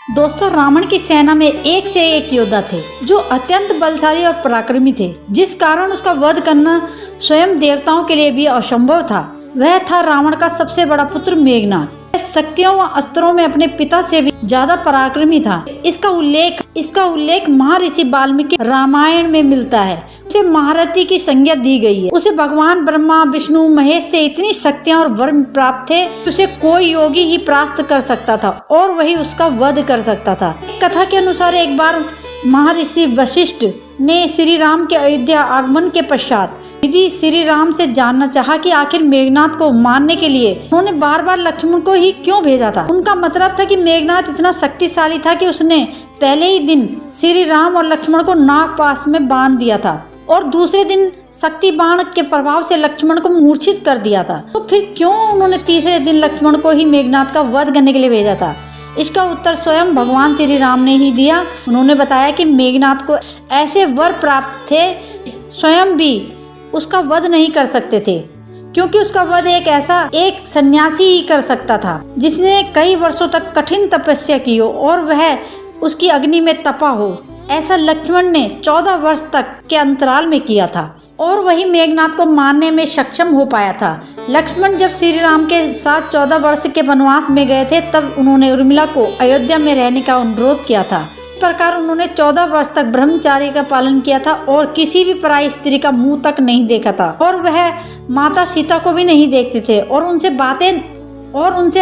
दोस्तों, रावण की सेना में एक से एक योद्धा थे जो अत्यंत बलशाली और पराक्रमी थे, जिस कारण उसका वध करना स्वयं देवताओं के लिए भी असंभव था। वह था रावण का सबसे बड़ा पुत्र मेघनाद। शक्तियों व अस्त्रों में अपने पिता से भी ज्यादा पराक्रमी था। इसका उल्लेख महर्षि वाल्मीकि रामायण में मिलता है। उसे महारथी की संज्ञा दी गई है। उसे भगवान ब्रह्मा विष्णु महेश से इतनी शक्तियां और वर प्राप्त थे, उसे कोई योगी ही परास्त कर सकता था और वही उसका वध कर सकता था। कथा के अनुसार एक बार महर्षि वशिष्ठ ने श्री राम के अयोध्या आगमन के पश्चात यदि श्री राम से जानना चाहा कि आखिर मेघनाद को मारने के लिए उन्होंने बार बार लक्ष्मण को ही क्यों भेजा था। उनका मतलब था कि मेघनाद इतना शक्तिशाली था कि उसने पहले ही दिन श्री राम और लक्ष्मण को नागपाश में बांध दिया था और दूसरे दिन शक्ति बाण के प्रभाव से लक्ष्मण को मूर्छित कर दिया था। तो फिर क्यों उन्होंने तीसरे दिन लक्ष्मण को ही मेघनाद का वध करने के लिए भेजा था? इसका उत्तर स्वयं भगवान श्री राम ने ही दिया। उन्होंने बताया कि मेघनाद को ऐसे वर प्राप्त थे, स्वयं भी उसका वध नहीं कर सकते थे, क्योंकि उसका वध एक सन्यासी ही कर सकता था जिसने कई वर्षों तक कठिन तपस्या की हो और वह उसकी अग्नि में तपा हो। ऐसा लक्ष्मण ने 14 वर्ष तक के अंतराल में किया था और वही मेघनाद को मारने में सक्षम हो पाया था। लक्ष्मण जब श्री राम के साथ 14 वर्ष के वनवास में गए थे, तब उन्होंने उर्मिला को अयोध्या में रहने का अनुरोध किया था। इस प्रकार उन्होंने 14 वर्ष तक ब्रह्मचार्य का पालन किया था और किसी भी पराई स्त्री का मुंह तक नहीं देखा था और वह माता सीता को भी नहीं देखते थे और उनसे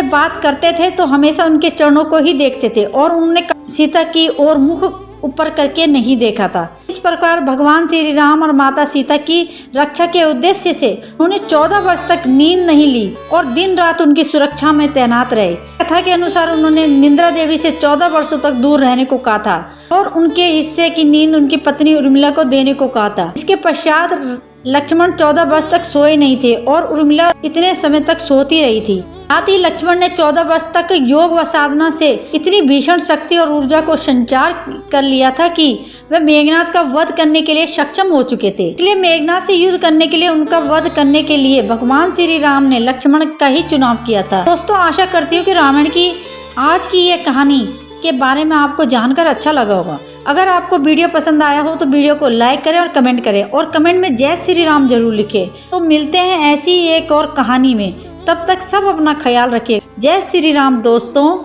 बात करते थे तो हमेशा उनके चरणों को ही देखते थे और उन्होंने सीता की ओर मुख ऊपर करके नहीं देखा था। इस प्रकार भगवान श्री राम और माता सीता की रक्षा के उद्देश्य से उन्होंने 14 वर्ष तक नींद नहीं ली और दिन रात उनकी सुरक्षा में तैनात रहे। कथा के अनुसार उन्होंने निंद्रा देवी से 14 वर्षों तक दूर रहने को कहा था और उनके हिस्से की नींद उनकी पत्नी उर्मिला को देने को कहा था। इसके पश्चात लक्ष्मण 14 वर्ष तक सोए नहीं थे और उर्मिला इतने समय तक सोती रही थी। साथ ही लक्ष्मण ने 14 वर्ष तक योग व साधना से इतनी भीषण शक्ति और ऊर्जा को संचार कर लिया था कि वे मेघनाद का वध करने के लिए सक्षम हो चुके थे। इसलिए मेघनाद से युद्ध करने के लिए, उनका वध करने के लिए भगवान श्री राम ने लक्ष्मण का ही चुनाव किया था। दोस्तों, आशा करती हूँ कि रामायण की आज की ये कहानी के बारे में आपको जानकर अच्छा लगा होगा। अगर आपको वीडियो पसंद आया हो तो वीडियो को लाइक करें और कमेंट करें और कमेंट में जय श्री राम जरूर लिखें। तो मिलते हैं ऐसी एक और कहानी में, तब तक सब अपना ख्याल रखिए। जय श्री राम दोस्तों।